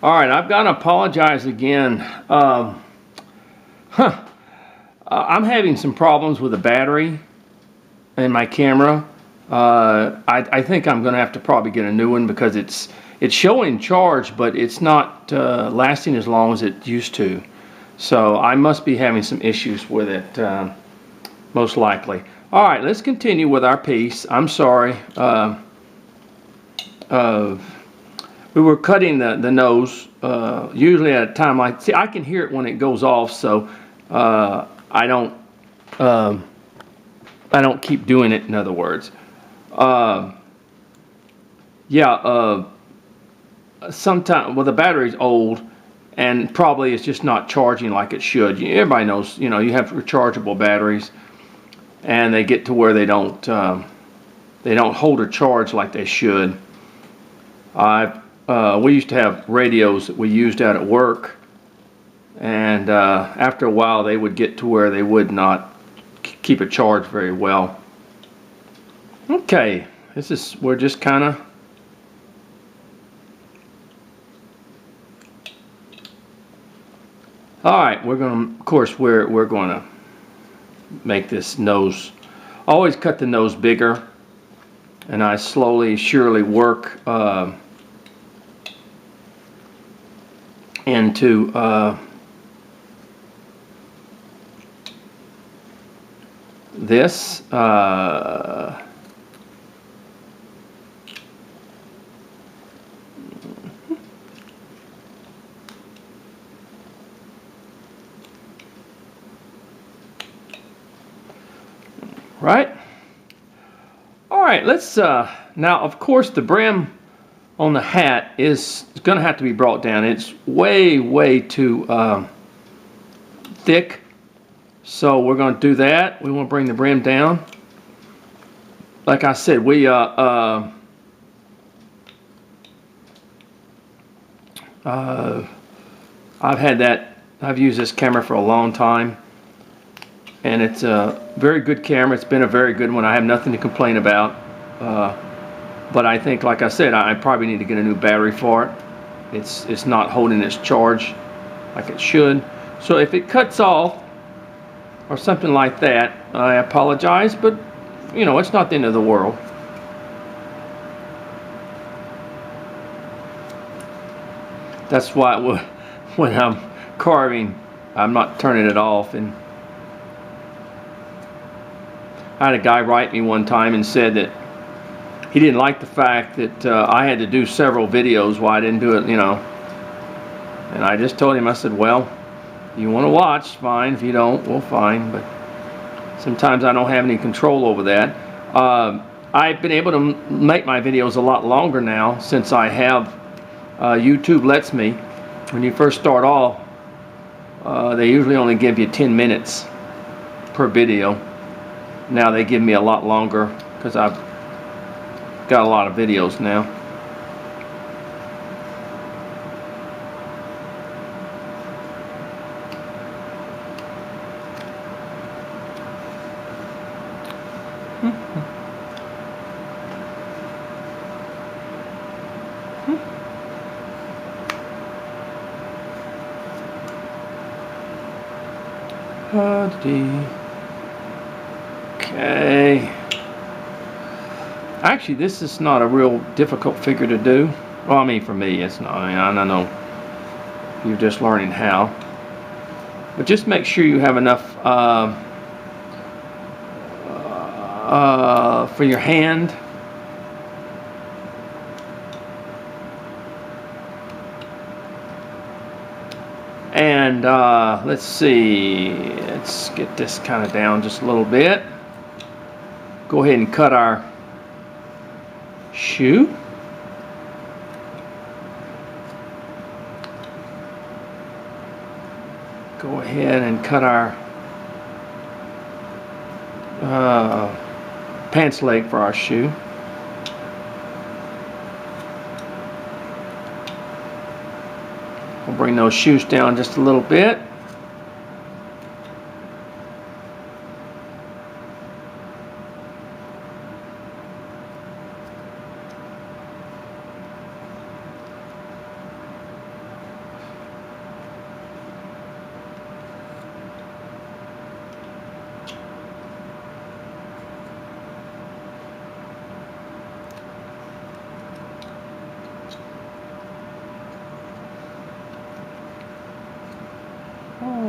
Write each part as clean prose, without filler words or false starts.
All right, I've got to apologize again. I'm having some problems with the battery in my camera. I think I'm going to have to probably get a new one because it's showing charge, but it's not lasting as long as it used to. So I must be having some issues with it, most likely. All right, let's continue with our piece. I'm sorry. We were cutting the nose, usually at a time like, see, I can hear it when it goes off, so I don't keep doing it, in other words. Sometimes, well, the battery's old, and probably it's just not charging like it should. Everybody knows, you have rechargeable batteries, and they get to where they don't hold a charge like they should. We used to have radios that we used out at work, and after a while they would get to where they would not keep a charge very well. Okay, we're just kind of alright, we're going to make this nose. Always cut the nose bigger, and I slowly, surely work into this. Right? All right, let's now, of course, the brim on the hat is going to have to be brought down. It's way too thick, so we're going to do that. We want to bring the brim down. Like I said, I've used this camera for a long time, and it's a very good camera. It's been a very good one. I have nothing to complain about. But I think, like I said, I probably need to get a new battery for it. It's not holding its charge like it should. So if it cuts off or something like that, I apologize, but it's not the end of the world. That's why when I'm carving, I'm not turning it off. And I had a guy write me one time and said that he didn't like the fact that I had to do several videos while I didn't do it, And I just told him, I said, well, you want to watch, fine. If you don't, well, fine. But sometimes I don't have any control over that. I've been able to make my videos a lot longer now since I have YouTube lets me. When you first start off, they usually only give you 10 minutes per video. Now they give me a lot longer because I've got a lot of videos now. Okay. Actually, this is not a real difficult figure to do. Well, I mean, for me, it's not. I don't know. You're just learning how. But just make sure you have enough for your hand. And let's see. Let's get this kind of down just a little bit. Go ahead and cut our shoe. Go ahead and cut our pants leg for our shoe. We'll bring those shoes down just a little bit.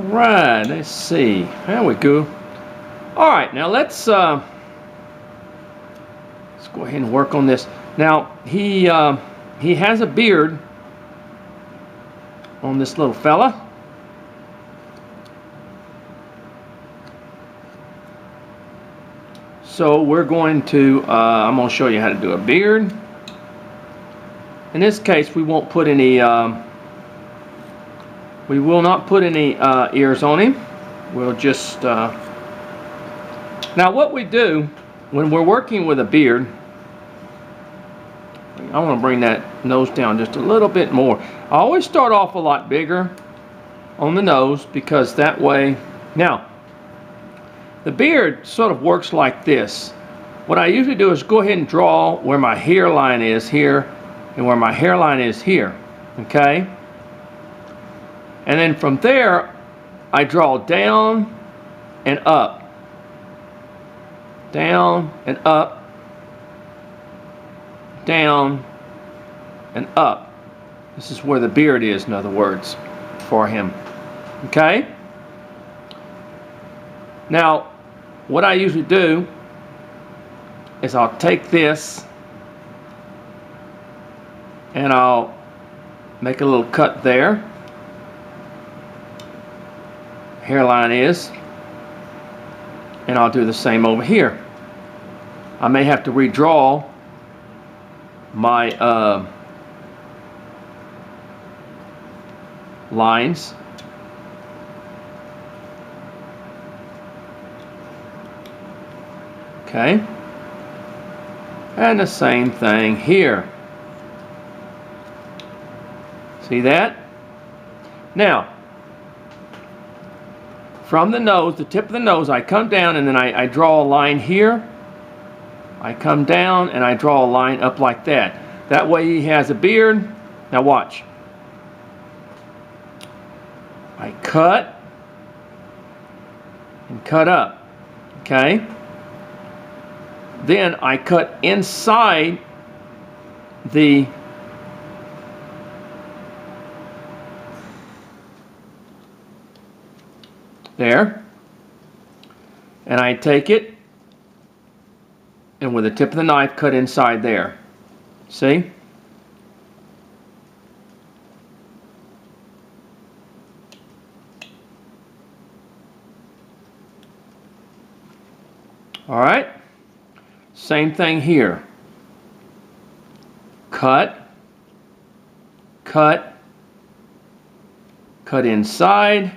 right, let's see. There we go. All right, now let's go ahead and work on this. Now he has a beard on this little fella. So we're going to, I'm going to show you how to do a beard. In this case, we won't put any, we will not put any ears on him. We'll just, now what we do when we're working with a beard, I want to bring that nose down just a little bit more. I always start off a lot bigger on the nose because that way, now, the beard sort of works like this. What I usually do is go ahead and draw where my hairline is here and where my hairline is here, okay? And then from there, I draw down and up. Down and up. Down and up. This is where the beard is, in other words, for him, okay? Now, what I usually do is I'll take this and I'll make a little cut there. Hairline is. And I'll do the same over here. I may have to redraw my lines. Okay, and the same thing here. See that? Now, from the nose, the tip of the nose, I come down and then I draw a line here. I come down and I draw a line up like that. That way he has a beard. Now watch. I cut and cut up. Okay? Then I cut inside the there, and I take it and with the tip of the knife cut inside there. See? All right. Same thing here. Cut, cut, cut inside,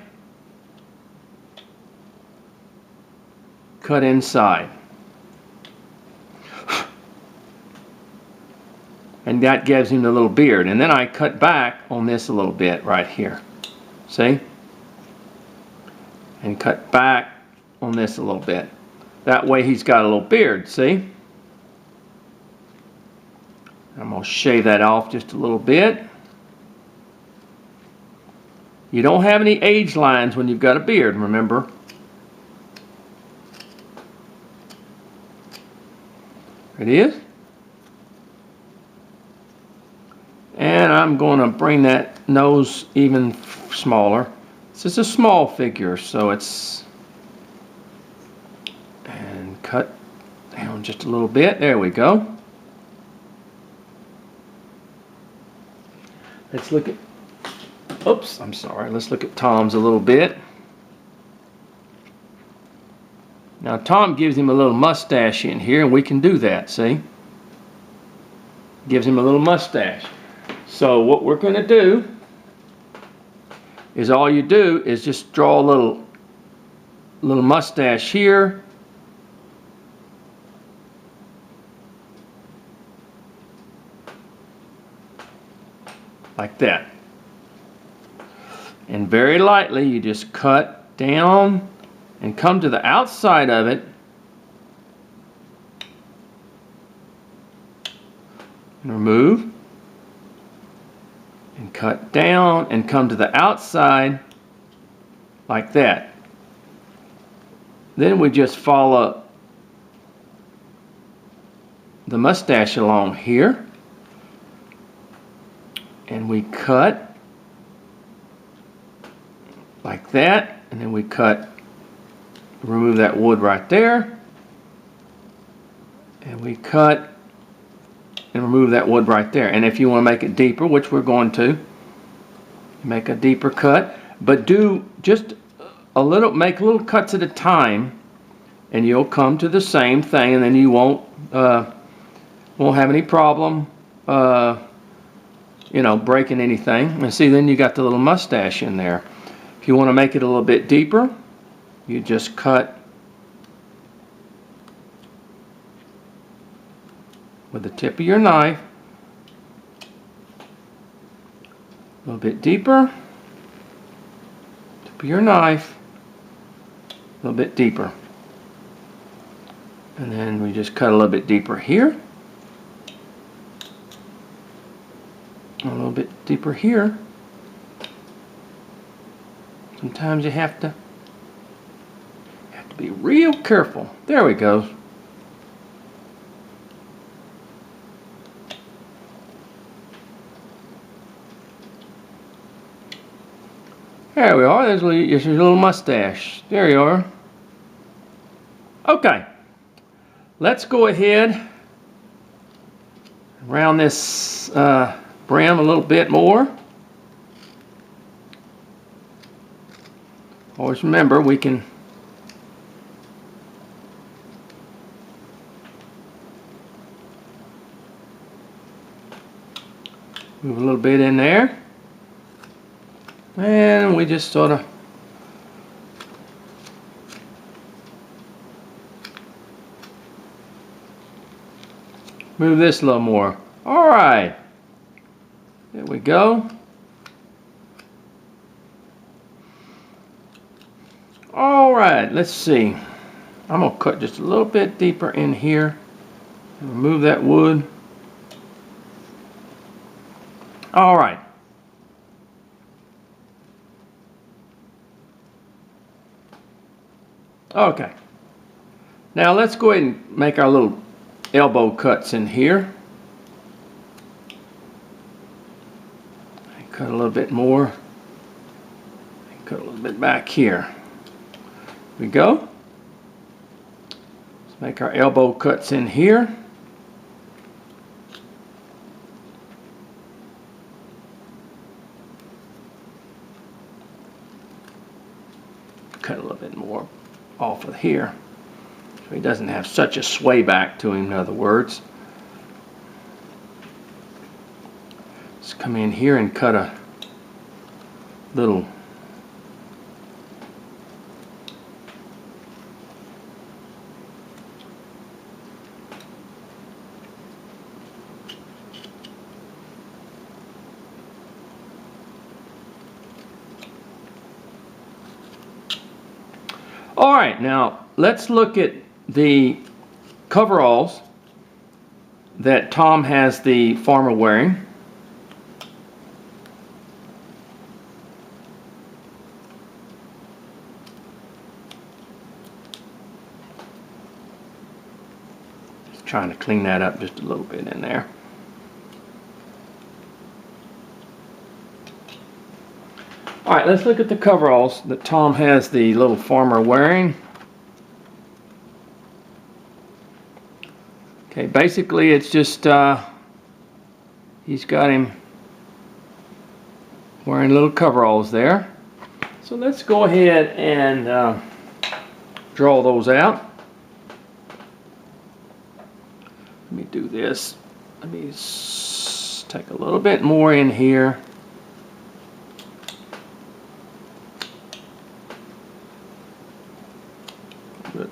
cut inside. And that gives him the little beard. And then I cut back on this a little bit right here. See? And cut back on this a little bit. That way he's got a little beard, see? I'm going to shave that off just a little bit. You don't have any age lines when you've got a beard, remember? There it is. And I'm going to bring that nose even smaller. This is a small figure, so it's... And cut down just a little bit. There we go. Let's look at... Oops, I'm sorry. Let's look at Tom's a little bit. Now Tom gives him a little mustache in here, and we can do that, see? Gives him a little mustache. So what we're going to do is all you do is just draw a little mustache here. Like that. And very lightly you just cut down and come to the outside of it and remove and cut down and come to the outside like that. Then we just follow the mustache along here and we cut like that and then we cut, remove that wood right there, and we cut and remove that wood right there. And if you want to make it deeper, which we're going to, make a deeper cut, but do just a little, make little cuts at a time, and you'll come to the same thing, and then you won't have any problem you know, breaking anything. And see, then you got the little mustache in there. If you want to make it a little bit deeper, you just cut with the tip of your knife a little bit deeper, tip of your knife a little bit deeper, and then we just cut a little bit deeper here, a little bit deeper here. Sometimes you have to be real careful. There we go. There we are. There's your little mustache. There you are. Okay. Let's go ahead and round this brim a little bit more. Always remember, we can move a little bit in there, and we just sort of move this a little more. All right, there we go. All right, let's see. I'm gonna cut just a little bit deeper in here and remove that wood. All right. Okay. Now let's go ahead and make our little elbow cuts in here. Cut a little bit more. Cut a little bit back here. We go. Let's make our elbow cuts in here. Cut a little bit more off of here so he doesn't have such a sway back to him, in other words. Let's come in here and cut a little All right, now let's look at the coveralls that Tom has the farmer wearing. Just trying to clean that up just a little bit in there. All right, let's look at the coveralls that Tom has the little farmer wearing. Okay, basically it's just he's got him wearing little coveralls there. So let's go ahead and draw those out. Let me do this. Let me take a little bit more in here.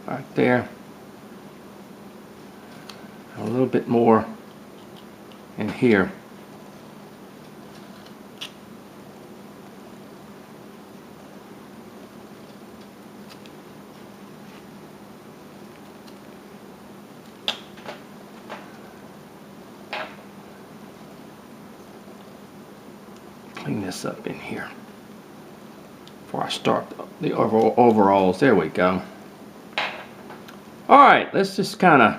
Right there. A little bit more in here. Clean this up in here before I start the overalls. There we go. All right, let's just kind of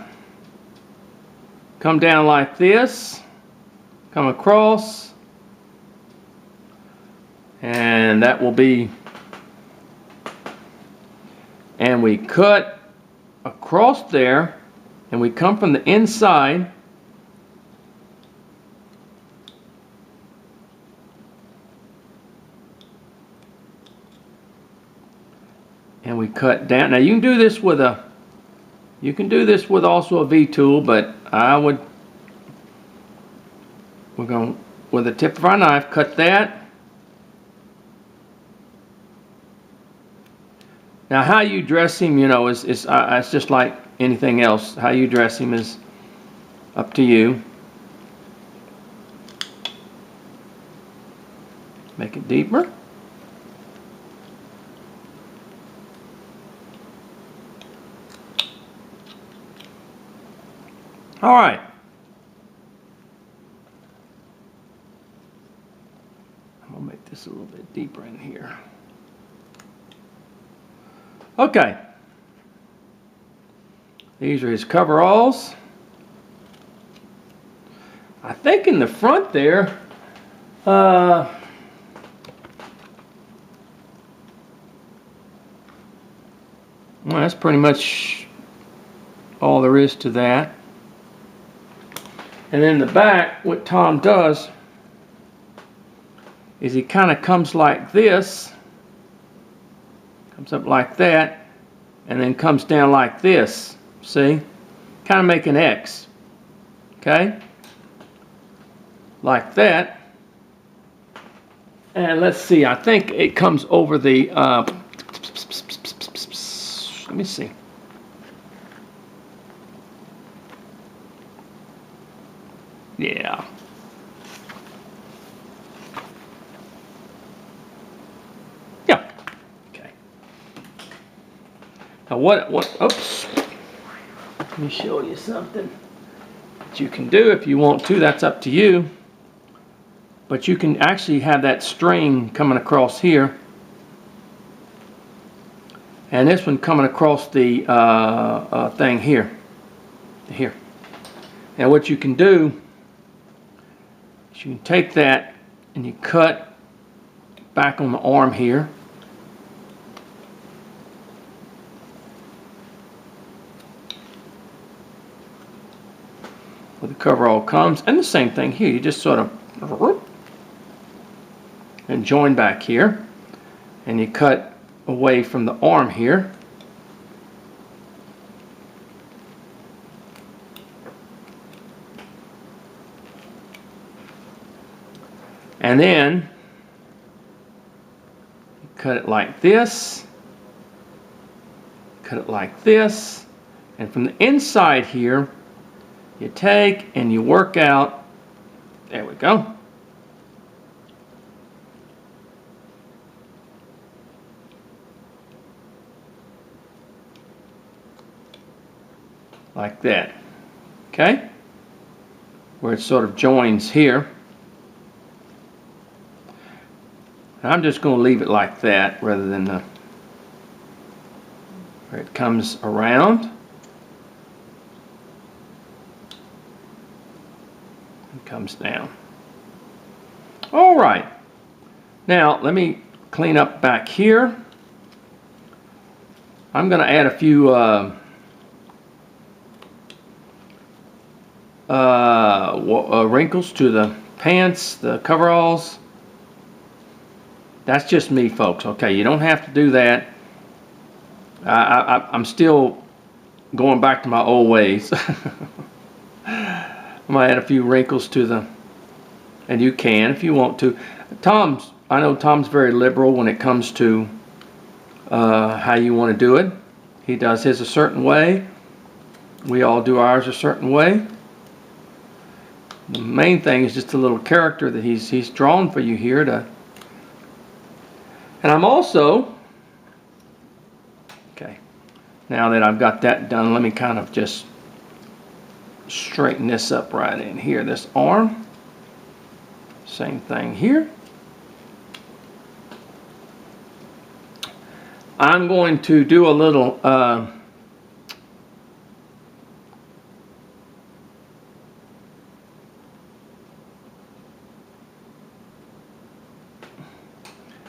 come down like this, come across, and that will be and we cut across there, and we come from the inside, and we cut down. Now you can do this with also a V tool, but we're going with the tip of our knife cut that. Now how you dress him, you know, it's just like anything else. How you dress him is up to you. Make it deeper. All right. I'm going to make this a little bit deeper in here. Okay. These are his coveralls. I think in the front there, well, that's pretty much all there is to that. And then in the back, what Tom does is he kind of comes like this, comes up like that, and then comes down like this. See? Kind of make an X. Okay? Like that. And let's see, I think it comes over the, let me see. Yeah. Yeah. Okay. Now oops. Let me show you something that you can do if you want to. That's up to you. But you can actually have that string coming across here. And this one coming across the thing here. Here. Now what you can do, you can take that and you cut back on the arm here. Where the coverall comes, and the same thing here. You just sort of and join back here, and you cut away from the arm here. And then you cut it like this, cut it like this, and from the inside here, you take and you work out, there we go. Like that, okay? Where it sort of joins here. I'm just going to leave it like that rather than where it comes around and comes down. All right. Now let me clean up back here. I'm going to add a few wrinkles to the pants, the coveralls. That's just me, folks. Okay, you don't have to do that. I'm still going back to my old ways. I'm gonna add a few wrinkles to the, and you can if you want to. I know Tom's very liberal when it comes to how you want to do it. He does his a certain way. We all do ours a certain way. The main thing is just a little character that he's drawn for you here to. And I'm also, okay, now that I've got that done, let me kind of just straighten this up right in here. This arm, same thing here. I'm going to do a little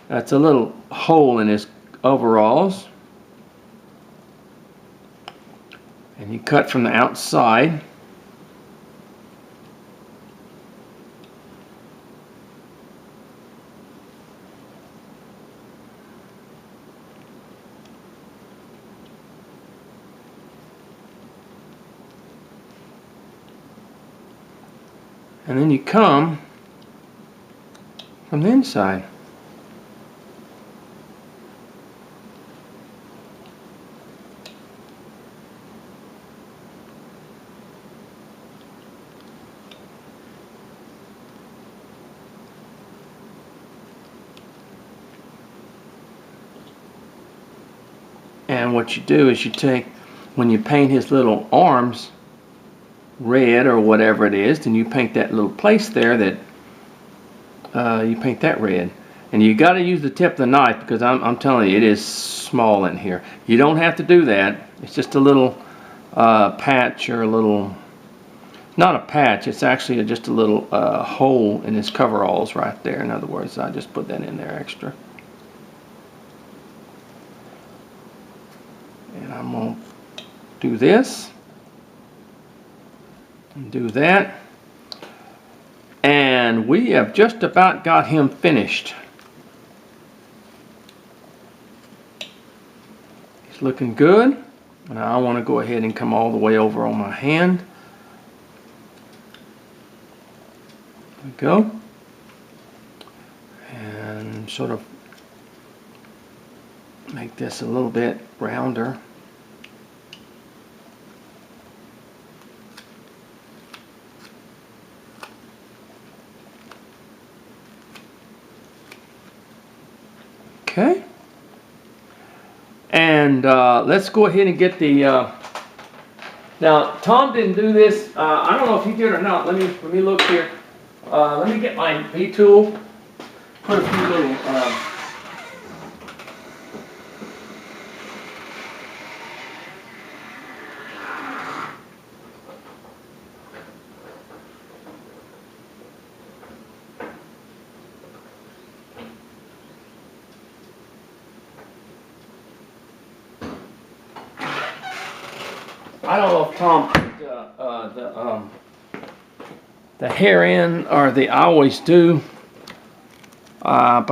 that's a little hole in his overalls. And you cut from the outside. And then you come from the inside. And what you do is you take, when you paint his little arms red or whatever it is, then you paint that little place there that you paint that red. And you got to use the tip of the knife, because I'm telling you, it is small in here. You don't have to do that. It's just a little patch, or a little, not a patch, it's actually just a little hole in his coveralls right there. In other words, I just put that in there extra. And I'm going to do this and do that. And we have just about got him finished. He's looking good. Now I want to go ahead and come all the way over on my hand. There we go. And sort of make this a little bit rounder. Okay. And let's go ahead and get the. Now Tom didn't do this. I don't know if he did or not. Let me look here. Let me get my V tool. Put a few little. I don't know if Tom put the hair in, or I always do. A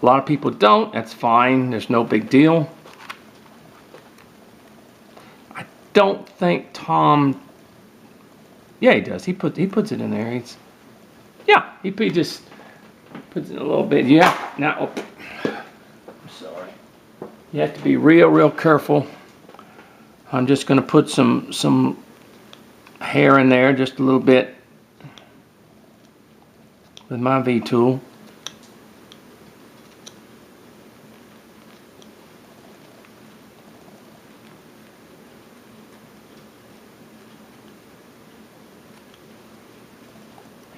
lot of people don't. That's fine. There's no big deal. I don't think Tom. Yeah, he does. He puts it in there. He just puts it a little bit. Yeah. Now, I'm sorry. You have to be real careful. I'm just going to put some hair in there, just a little bit, with my V tool.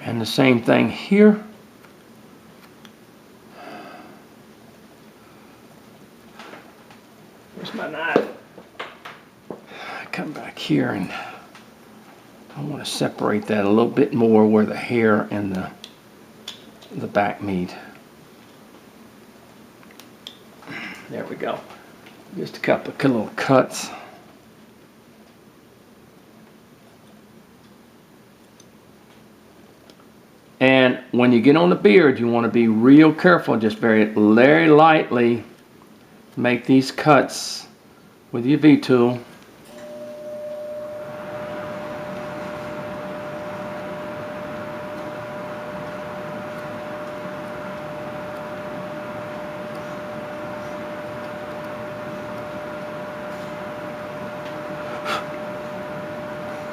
And the same thing here. Where's my knife? Come back here, and I want to separate that a little bit more where the hair and the back meet. There we go. Just a couple of little cuts. And when you get on the beard, you want to be real careful. Just very lightly make these cuts with your V tool.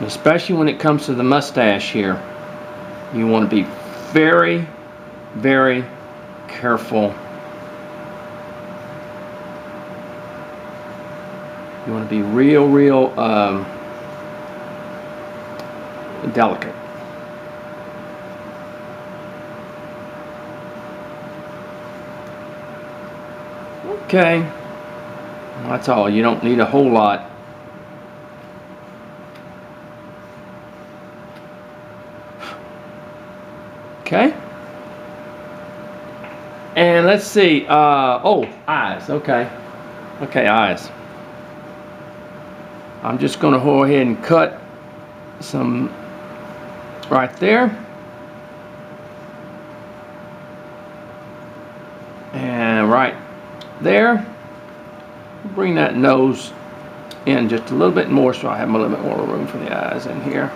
Especially when it comes to the mustache here, you want to be very careful. You want to be real delicate. Okay, that's all. You don't need a whole lot. Okay. And let's see. Oh, eyes. Okay. Okay, eyes. I'm just going to go ahead and cut some right there. And right there. Bring that nose in just a little bit more so I have a little bit more room for the eyes in here.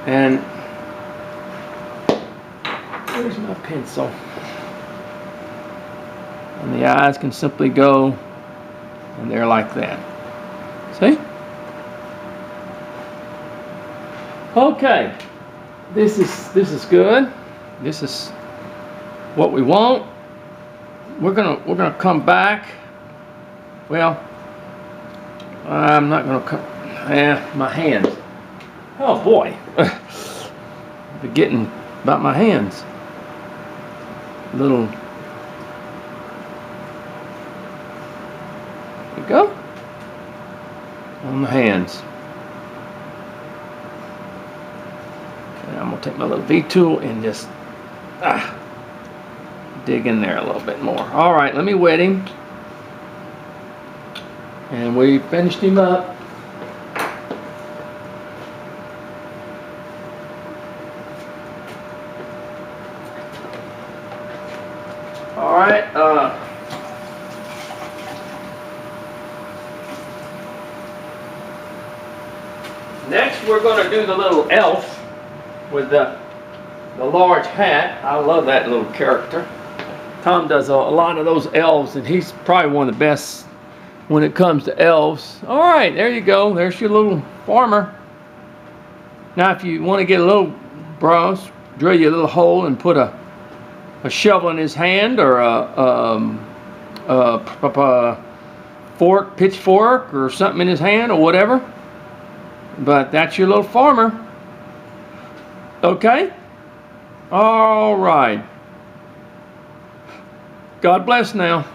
And where's my pencil? And the eyes can simply go and they're like that. See? Okay. This is good. This is what we want. We're gonna come back. Well, I'm not gonna come. My hands. Oh boy, forgetting about my hands. Little. There we go. On the hands. Okay, I'm gonna take my little V tool and just dig in there a little bit more. All right, let me wet him. And we finished him up. All right. Next, we're going to do the little elf with the large hat. I love that little character. Tom does a lot of those elves, and he's probably one of the best when it comes to elves. All right, there you go. There's your little farmer. Now, if you want to get a little bronze, drill you a little hole and put a shovel in his hand, or a pitchfork or something in his hand, or whatever. But that's your little farmer. Okay? All right. God bless now.